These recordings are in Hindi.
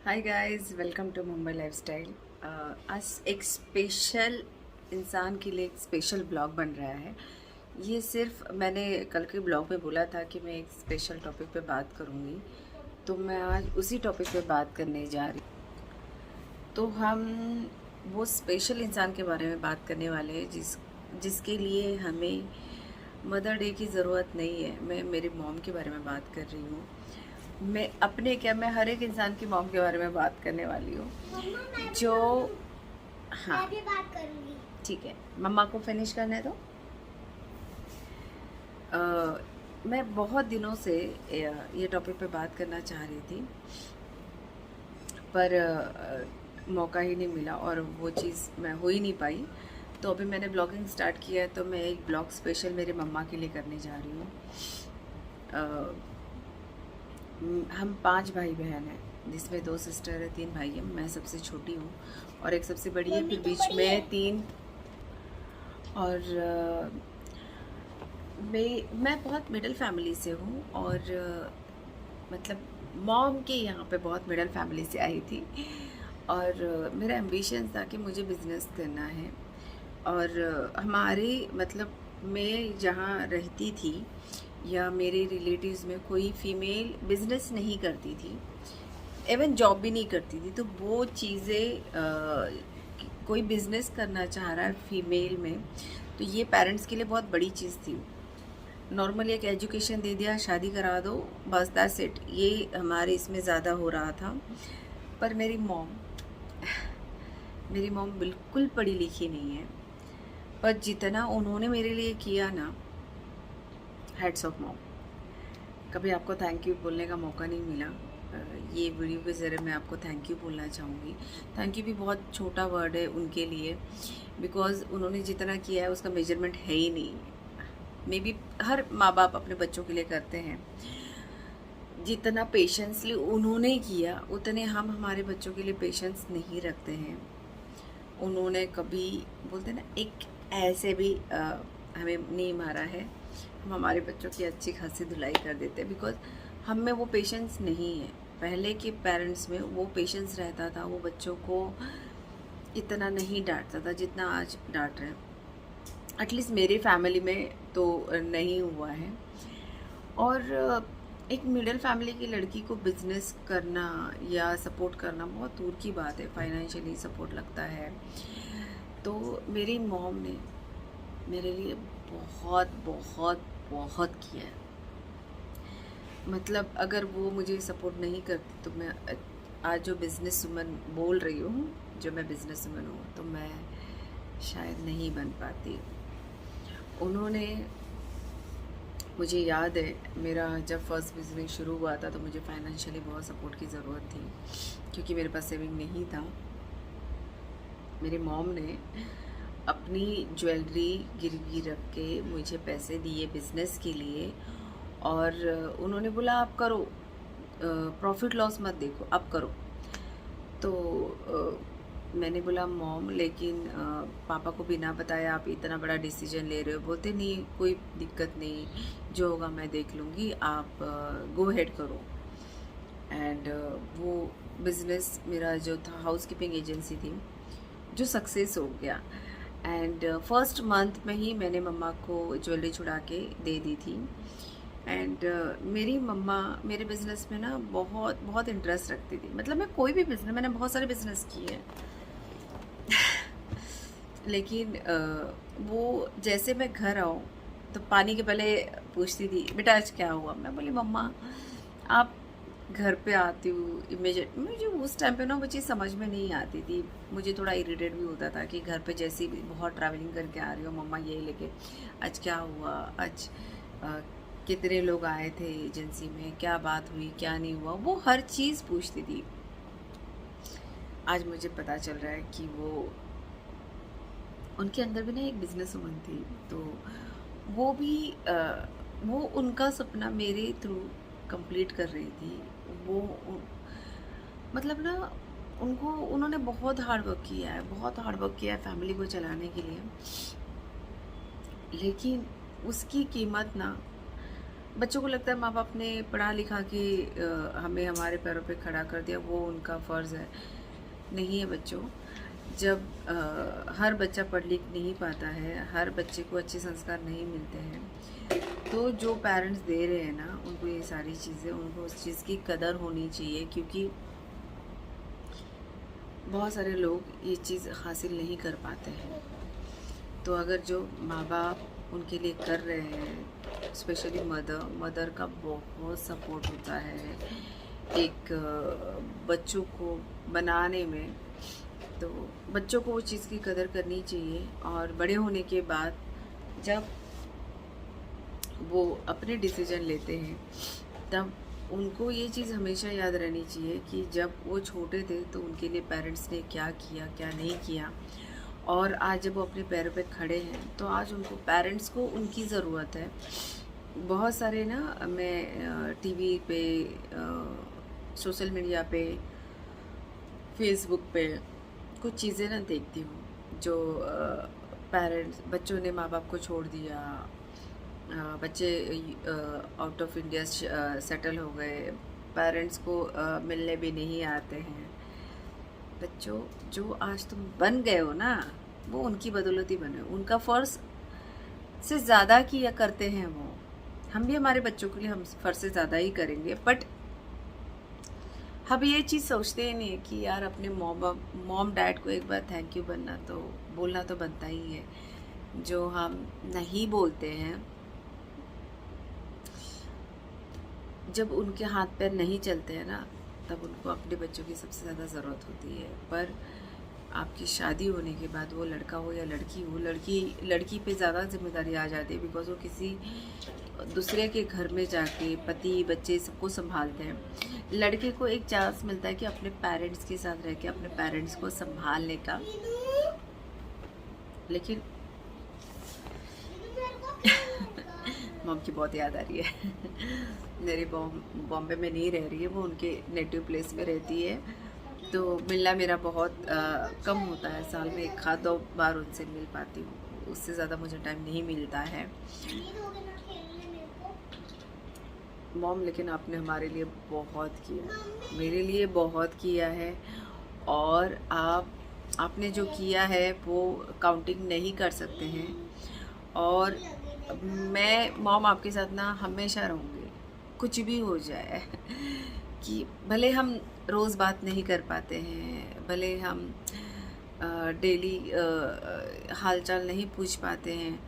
Hi guys, welcome to Mumbai lifestyle. आज एक स्पेशल इंसान के लिए एक स्पेशल ब्लॉग बन रहा है। ये सिर्फ मैंने कल के ब्लॉग में बोला था कि मैं एक स्पेशल टॉपिक पे बात करूँगी, तो मैं आज उसी टॉपिक पे बात करने जा रही। तो हम वो स्पेशल इंसान के बारे में बात करने वाले हैं जिसके लिए हमें मदर डे की ज़रूरत नहीं है। मैं मेरी मॉम के बारे में बात कर रही हूँ। मैं हर एक इंसान की मॉम के बारे में बात करने वाली हूँ जो। हाँ, मैं भी बात करूंगी। ठीक है, मम्मा को फिनिश करने दो। मैं बहुत दिनों से ये टॉपिक पे बात करना चाह रही थी, पर मौका ही नहीं मिला और वो चीज़ मैं हो ही नहीं पाई। तो अभी मैंने ब्लॉगिंग स्टार्ट किया है, तो मैं एक ब्लॉग स्पेशल मेरे मम्मा के लिए करने जा रही हूँ। हम 5 भाई बहन हैं, जिसमें 2 सिस्टर है, 3 भाई हैं। मैं सबसे छोटी हूँ और एक सबसे बड़ी है, मम्मी फिर तो बीच बड़ी है। में 3। और मैं बहुत मिडिल फैमिली से हूँ और मतलब मॉम के यहाँ पे बहुत मिडिल फैमिली से आई थी। और मेरा एम्बिशन था कि मुझे बिज़नेस करना है। और हमारे मतलब मैं जहाँ रहती थी या मेरे रिलेटिव्स में कोई फीमेल बिज़नेस नहीं करती थी, इवन जॉब भी नहीं करती थी। तो वो चीज़ें कोई बिज़नेस करना चाह रहा है फीमेल में, तो ये पेरेंट्स के लिए बहुत बड़ी चीज़ थी। नॉर्मली एक एजुकेशन दे दिया, शादी करा दो, बस दैट्स इट। ये हमारे इसमें ज़्यादा हो रहा था। पर मेरी मॉम बिल्कुल पढ़ी लिखी नहीं है, पर जितना उन्होंने मेरे लिए किया ना, हेड्स ऑफ मॉम। कभी आपको थैंक यू बोलने का मौका नहीं मिला। ये वीडियो के ज़रिए मैं आपको थैंक यू बोलना चाहूँगी। थैंक यू भी बहुत छोटा वर्ड है उनके लिए, बिकॉज़ उन्होंने जितना किया है उसका मेजरमेंट है ही नहीं। मे बी हर माँ बाप अपने बच्चों के लिए करते हैं, जितना पेशेंसली उन्होंने किया उतने हम हमारे बच्चों के लिए पेशेंस नहीं रखते हैं। उन्होंने कभी बोलते ना, एक ऐसे भी हमें नहीं मारा है। हम हमारे बच्चों की अच्छी खासी धुलाई कर देते हैं, बिकॉज हम में वो पेशेंस नहीं है। पहले के पेरेंट्स में वो पेशेंस रहता था, वो बच्चों को इतना नहीं डांटता था जितना आज डांट रहे हैं। एटलीस्ट मेरी फैमिली में तो नहीं हुआ है। और एक मिडिल फैमिली की लड़की को बिजनेस करना या सपोर्ट करना बहुत दूर की बात है, फाइनेंशियली सपोर्ट लगता है। तो मेरी मॉम ने मेरे लिए बहुत बहुत बहुत किया है। मतलब अगर वो मुझे सपोर्ट नहीं करती तो मैं आज जो बिज़नेस वुमन बोल रही हूँ, जो मैं बिज़नेस वुमन हूँ, तो मैं शायद नहीं बन पाती। उन्होंने, मुझे याद है मेरा जब फर्स्ट बिजनेस शुरू हुआ था तो मुझे फाइनेंशियली बहुत सपोर्ट की ज़रूरत थी, क्योंकि मेरे पास सेविंग नहीं था। मेरी मॉम ने अपनी ज्वेलरी गिरवी रख के मुझे पैसे दिए बिज़नेस के लिए। और उन्होंने बोला आप करो, प्रॉफिट लॉस मत देखो, आप करो। तो मैंने बोला मॉम, लेकिन पापा को बिना बताए आप इतना बड़ा डिसीजन ले रहे हो। बोलते नहीं, कोई दिक्कत नहीं, जो होगा मैं देख लूँगी, आप गो हेड करो। एंड वो बिज़नेस मेरा जो था, हाउस कीपिंग एजेंसी थी, जो सक्सेस हो गया। एंड फर्स्ट मंथ में ही मैंने मम्मा को ज्वेलरी छुड़ा के दे दी थी। एंड मेरी मम्मा मेरे बिज़नेस में ना बहुत बहुत इंटरेस्ट रखती थी। मतलब मैं कोई भी बिज़नेस, मैंने बहुत सारे बिज़नेस किए हैं, लेकिन वो जैसे मैं घर आऊँ तो पानी के पहले पूछती थी, बेटा आज क्या हुआ। मैं बोली मम्मा आप घर पे आती हूँ इमीजिएट। मुझे उस टाइम पे ना वो चीज़ समझ में नहीं आती थी। मुझे थोड़ा इरिटेट भी होता था कि घर पे जैसे ही बहुत ट्रैवलिंग करके आ रही हो, मम्मा ये लेके, आज क्या हुआ, आज अ, कितने लोग आए थे एजेंसी में, क्या बात हुई, क्या नहीं हुआ, वो हर चीज़ पूछती थी। आज मुझे पता चल रहा है कि वो, उनके अंदर भी ना एक बिजनेस वुमन थी। तो वो भी वो उनका सपना मेरे थ्रू कंप्लीट कर रही थी। वो मतलब ना, उनको, उन्होंने बहुत हार्ड वर्क किया है, बहुत हार्ड वर्क किया है फैमिली को चलाने के लिए। लेकिन उसकी कीमत ना बच्चों को लगता है माँ बाप ने पढ़ा लिखा के हमें हमारे पैरों पे खड़ा कर दिया, वो उनका फ़र्ज़ है। नहीं है बच्चों। जब हर बच्चा पढ़ लिख नहीं पाता है, हर बच्चे को अच्छे संस्कार नहीं मिलते हैं, तो जो पेरेंट्स दे रहे हैं ना उनको ये सारी चीज़ें, उनको उस चीज़ की कदर होनी चाहिए, क्योंकि बहुत सारे लोग ये चीज़ हासिल नहीं कर पाते हैं। तो अगर जो माँ बाप उनके लिए कर रहे हैं, स्पेशली मदर का बहुत सपोर्ट होता है एक बच्चों को बनाने में, तो बच्चों को वो चीज़ की कदर करनी चाहिए। और बड़े होने के बाद जब वो अपने डिसीजन लेते हैं, तब उनको ये चीज़ हमेशा याद रहनी चाहिए कि जब वो छोटे थे तो उनके लिए पेरेंट्स ने क्या किया, क्या नहीं किया, और आज जब वो अपने पैरों पे खड़े हैं तो आज उनको, पेरेंट्स को उनकी ज़रूरत है। बहुत सारे ना, मैं टीवी पे, सोशल मीडिया पे, फेसबुक पे कुछ चीज़ें ना देखती हूँ जो पेरेंट्स, बच्चों ने माँ बाप को छोड़ दिया, बच्चे आउट ऑफ इंडिया सेटल हो गए, पेरेंट्स को मिलने भी नहीं आते हैं। बच्चों, जो आज तुम बन गए हो ना, वो उनकी बदौलत ही बने। उनका फ़र्ज़ से ज़्यादा किया करते हैं वो। हम भी हमारे बच्चों के लिए हम फ़र्ज़ से ज़्यादा ही करेंगे, बट हम ये चीज़ सोचते ही नहीं है कि यार अपने मॉम डैड को एक बार थैंक यू बोलना तो बनता ही है। जो हम नहीं बोलते हैं, जब उनके हाथ पैर नहीं चलते हैं ना, तब उनको अपने बच्चों की सबसे ज़्यादा ज़रूरत होती है। पर आपकी शादी होने के बाद, वो लड़का हो या लड़की हो, लड़की पे ज़्यादा जिम्मेदारी आ जाती है, बिकॉज वो किसी दूसरे के घर में जाके पति बच्चे सबको संभालते हैं। लड़के को एक चांस मिलता है कि अपने पेरेंट्स के साथ रह के अपने पेरेंट्स को संभालने का, लेकिन मॉम की बहुत याद आ रही है। मेरी बॉम्बे में नहीं रह रही है, वो उनके नेटिव प्लेस में रहती है, तो मिलना मेरा बहुत कम होता है। साल में 1-2 बार उनसे मिल पाती हूँ, उससे ज़्यादा मुझे टाइम नहीं मिलता है। मॉम, लेकिन आपने हमारे लिए बहुत किया, मेरे लिए बहुत किया है, और आपने जो किया है वो काउंटिंग नहीं कर सकते हैं। और मैं मॉम आपके साथ ना हमेशा रहूँगी, कुछ भी हो जाए। कि भले हम रोज़ बात नहीं कर पाते हैं, भले हम डेली हालचाल नहीं पूछ पाते हैं,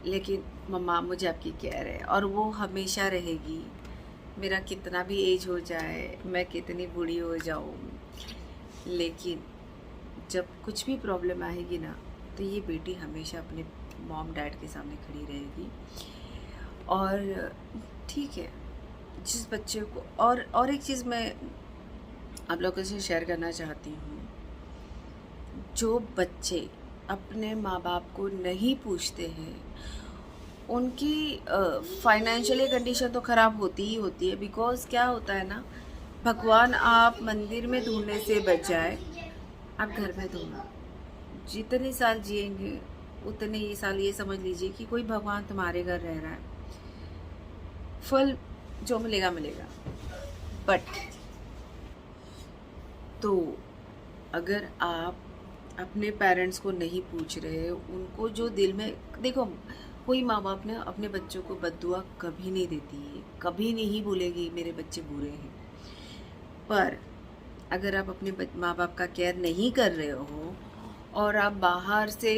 लेकिन मम्मा मुझे आपकी केयर है, और वो हमेशा रहेगी। मेरा कितना भी एज हो जाए, मैं कितनी बूढ़ी हो जाऊँ, लेकिन जब कुछ भी प्रॉब्लम आएगी ना, तो ये बेटी हमेशा अपने मॉम डैड के सामने खड़ी रहेगी। और ठीक है, जिस बच्चे को, और एक चीज़ मैं आप लोगों से शेयर करना चाहती हूँ, जो बच्चे अपने माँ बाप को नहीं पूछते हैं, उनकी फाइनेंशियली कंडीशन तो ख़राब होती ही होती है। बिकॉज क्या होता है ना, भगवान आप मंदिर में ढूंढने से बजाय आप घर में ढूंढो। जितने साल जिएंगे उतने ही साल ये समझ लीजिए कि कोई भगवान तुम्हारे घर रह रहा है, फल जो मिलेगा मिलेगा। बट तो अगर आप अपने पेरेंट्स को नहीं पूछ रहे, उनको जो दिल में, देखो कोई माँ बाप ने अपने बच्चों को बद्दुआ कभी नहीं देती है, कभी नहीं बोलेगी मेरे बच्चे बुरे हैं। पर अगर आप अपने माँ बाप का केयर नहीं कर रहे हो, और आप बाहर से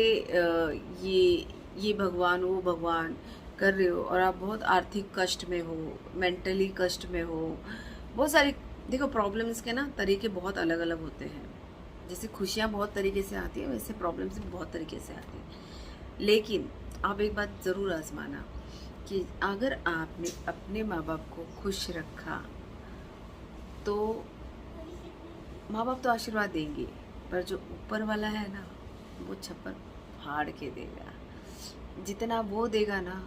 ये भगवान वो भगवान कर रहे हो, और आप बहुत आर्थिक कष्ट में हो, मेंटली कष्ट में हो, बहुत सारी, देखो प्रॉब्लम्स के ना तरीके बहुत अलग अलग होते हैं। जैसे खुशियाँ बहुत तरीके से आती है, वैसे प्रॉब्लम्स भी बहुत तरीके से आती है। लेकिन आप एक बात ज़रूर आजमाना कि अगर आपने अपने माँ बाप को खुश रखा, तो माँ बाप तो आशीर्वाद देंगे, पर जो ऊपर वाला है ना, वो छप्पर फाड़ के देगा। जितना वो देगा ना,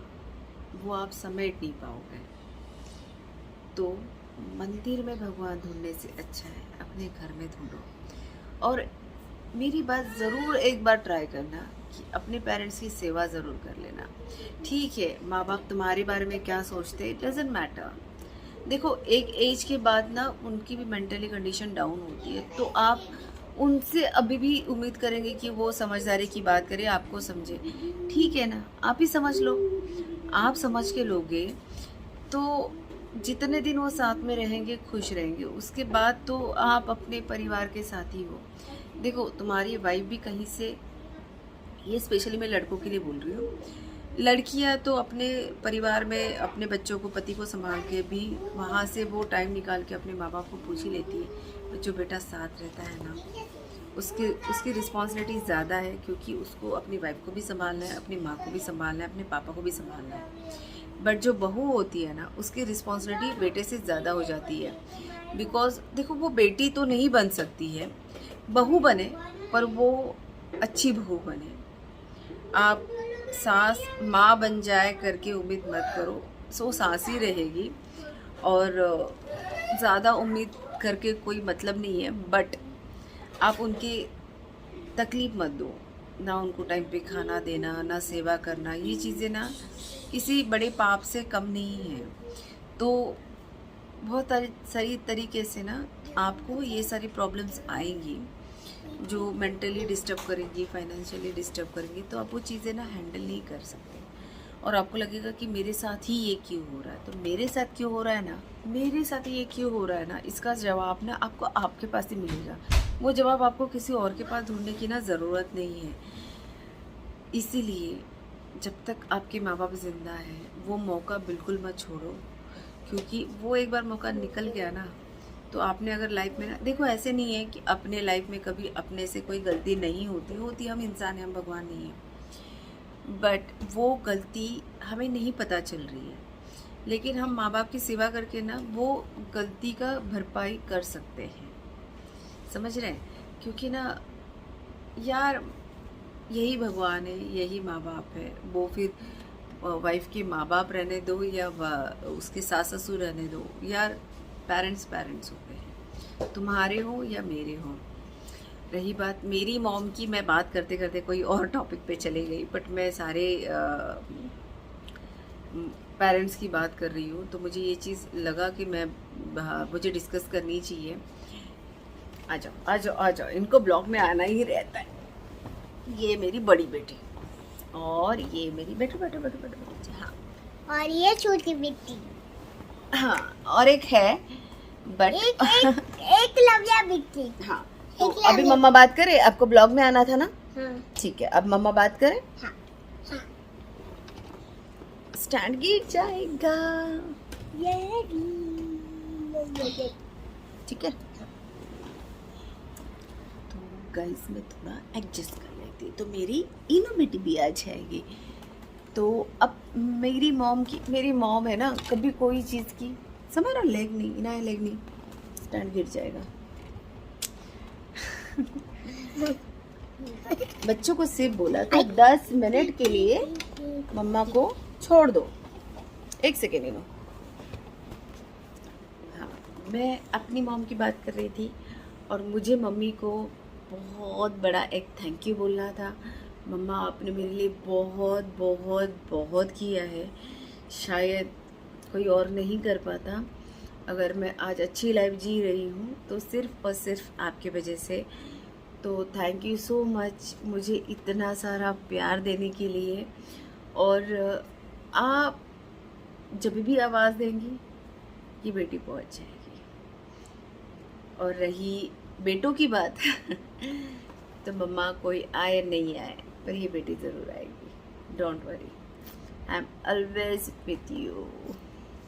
वो आप समेट नहीं पाओगे। तो मंदिर में भगवान ढूंढने से अच्छा है अपने घर में ढूंढो। और मेरी बात ज़रूर एक बार ट्राई करना कि अपने पेरेंट्स की सेवा ज़रूर कर लेना। ठीक है, माँ बाप तुम्हारे बारे में क्या सोचते हैं, डजेंट मैटर। देखो, एक एज के बाद ना उनकी भी मेंटली कंडीशन डाउन होती है, तो आप उनसे अभी भी उम्मीद करेंगे कि वो समझदारी की बात करें, आपको समझे। ठीक है ना, आप ही समझ लो। आप समझ के लोगे तो जितने दिन वो साथ में रहेंगे खुश रहेंगे, उसके बाद तो आप अपने परिवार के साथ ही हो। देखो, तुम्हारी वाइफ भी कहीं से, ये स्पेशली मैं लड़कों के लिए बोल रही हूँ, लड़कियां तो अपने परिवार में अपने बच्चों को, पति को संभाल के भी वहाँ से वो टाइम निकाल के अपने माँ बाप को पूछ ही लेती है। जो बेटा साथ रहता है ना, उसकी रिस्पॉन्सिबिलिटी ज़्यादा है, क्योंकि उसको अपनी वाइफ को भी संभालना है, अपनी माँ को भी संभालना है, अपने पापा को भी संभालना है। बट जो बहू होती है ना, उसकी रिस्पॉन्सिबिलिटी बेटे से ज़्यादा हो जाती है। बिकॉज देखो, वो बेटी तो नहीं बन सकती है, बहू बने, पर वो अच्छी बहू बने। आप सास माँ बन जाए करके उम्मीद मत करो, सो सास ही रहेगी। और ज़्यादा उम्मीद करके कोई मतलब नहीं है। बट आप उनकी तकलीफ़ मत दो, ना उनको टाइम पे खाना देना, ना सेवा करना, ये चीज़ें ना किसी बड़े पाप से कम नहीं है। तो बहुत सही तरीके से ना आपको ये सारी प्रॉब्लम्स आएंगी जो मेंटली डिस्टर्ब करेंगी, फाइनेंशियली डिस्टर्ब करेंगी, तो आप वो चीज़ें ना हैंडल नहीं कर सकते। और आपको लगेगा कि मेरे साथ ही ये क्यों हो रहा है। तो मेरे साथ क्यों हो रहा है ना, मेरे साथ ये क्यों हो रहा है ना, इसका जवाब ना आपको आपके पास ही मिलेगा। वो जवाब आपको किसी और के पास ढूंढने की ना ज़रूरत नहीं है। इसीलिए जब तक आपके माँ बाप ज़िंदा है, वो मौका बिल्कुल मत छोड़ो, क्योंकि वो एक बार मौका निकल गया ना, तो आपने अगर लाइफ में ना, देखो ऐसे नहीं है कि अपने लाइफ में कभी अपने से कोई गलती नहीं होती, हम इंसान हैं, हम भगवान नहीं हैं। बट वो गलती हमें नहीं पता चल रही है, लेकिन हम माँ बाप की सेवा करके ना वो गलती का भरपाई कर सकते हैं। समझ रहे हैं? क्योंकि ना यार, यही भगवान है, यही माँ बाप है। वो फिर वाइफ के माँ बाप रहने दो या उसके सास ससुर रहने दो, यार पेरेंट्स होते हैं, तुम्हारे हो या मेरे हो। रही बात मेरी मॉम की, मैं बात करते करते कोई और टॉपिक पे चले गई, बट मैं सारे पेरेंट्स की बात कर रही हूँ, तो मुझे ये चीज़ लगा कि मुझे डिस्कस करनी चाहिए। आ जाओ आ जाओ आ जाओ, इनको ब्लॉग में आना ही रहता है। ये मेरी बड़ी बेटी और ये मेरी बेटी। हाँ, और ये छोटी बेटी। हाँ, और एक है बट एक लव्या बेटी। हाँ, तो अभी मम्मा बात करे, आपको ब्लॉग में आना था ना? हाँ। ठीक है, अब मम्मा बात करें। हाँ। हाँ। स्टैंड गिर जाएगा, ठीक है। तो गाइस मैं थोड़ा एडजस्ट कर लेती, तो मेरी इनो बेटी भी आ जाएगी। तो अब मेरी मॉम है ना, कभी कोई चीज़ की समझ रहा, लेग नहीं, स्टैंड गिर जाएगा। बच्चों को सिर्फ बोला कि 10 मिनट के लिए मम्मा को छोड़ दो। एक सेकेंड इनो। हाँ, मैं अपनी मॉम की बात कर रही थी, और मुझे मम्मी को बहुत बड़ा एक थैंक यू बोलना था। मम्मा, आपने मेरे लिए बहुत बहुत बहुत किया है, शायद कोई और नहीं कर पाता। अगर मैं आज अच्छी लाइफ जी रही हूँ तो सिर्फ और सिर्फ आपकी वजह से। तो थैंक यू सो मच मुझे इतना सारा प्यार देने के लिए। और आप जब भी आवाज़ देंगी, ये बेटी पहुँच जाएगी। और रही बेटों की बात तो मम्मा कोई आए नहीं आए, पर ये बेटी ज़रूर आएगी। Don't worry, I am always with you.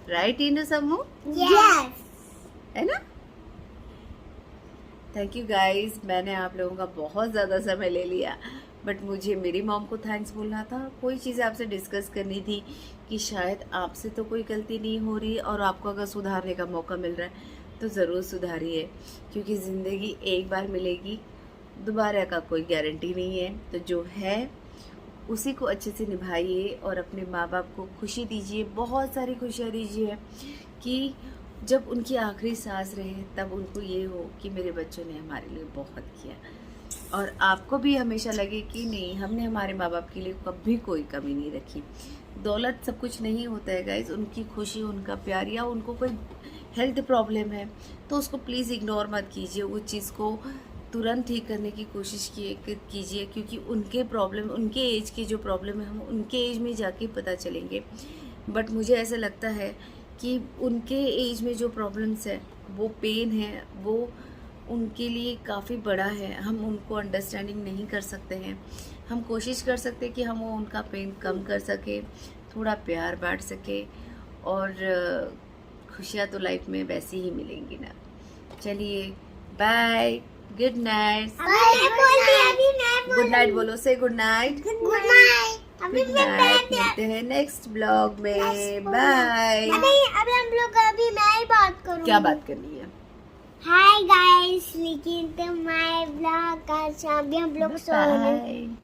Right Eno Samu? Yes, है ना? थैंक यू गाइस, मैंने आप लोगों का बहुत ज़्यादा समय ले लिया, बट मुझे मेरी मॉम को थैंक्स बोलना था। कोई चीज़ आपसे डिस्कस करनी थी कि शायद आपसे तो कोई गलती नहीं हो रही, और आपको अगर सुधारने का मौका मिल रहा है तो ज़रूर सुधारिए, क्योंकि ज़िंदगी एक बार मिलेगी, दोबारा का कोई गारंटी नहीं है। तो जो है उसी को अच्छे से निभाइए, और अपने माँ बाप को खुशी दीजिए, बहुत सारी खुशियाँ दीजिए, कि जब उनकी आखिरी सांस रहे तब उनको ये हो कि मेरे बच्चों ने हमारे लिए बहुत किया। और आपको भी हमेशा लगे कि नहीं, हमने हमारे माँ बाप के लिए कभी कोई कमी नहीं रखी। दौलत सब कुछ नहीं होता है गाइज, उनकी खुशी, उनका प्यार, या उनको कोई हेल्थ प्रॉब्लम है तो उसको प्लीज़ इग्नोर मत कीजिए, उस चीज़ को तुरंत ठीक करने की कोशिश कीजिए, क्योंकि उनके प्रॉब्लम, उनके एज के जो प्रॉब्लम है हम उनके एज में जाके पता चलेंगे। बट मुझे ऐसा लगता है कि उनके एज में जो प्रॉब्लम्स है, वो पेन है, वो उनके लिए काफ़ी बड़ा है, हम उनको अंडरस्टैंडिंग नहीं कर सकते हैं। हम कोशिश कर सकते हैं कि हम वो उनका पेन कम कर सके, थोड़ा प्यार बांट सके, और खुशियाँ तो लाइफ में वैसे ही मिलेंगी ना। चलिए bye, good night. Good night बोलो, say good night. Good night. अभी गुड नाइट, मिलते हैं नेक्स्ट ब्लॉग में। बाय। अभी हम लोग, अभी मैं ही बात करूँ। क्या बात करनी है? हाय गाइस, लेकिन तो माय ब्लॉग का अभी हम लोग सोने बाय।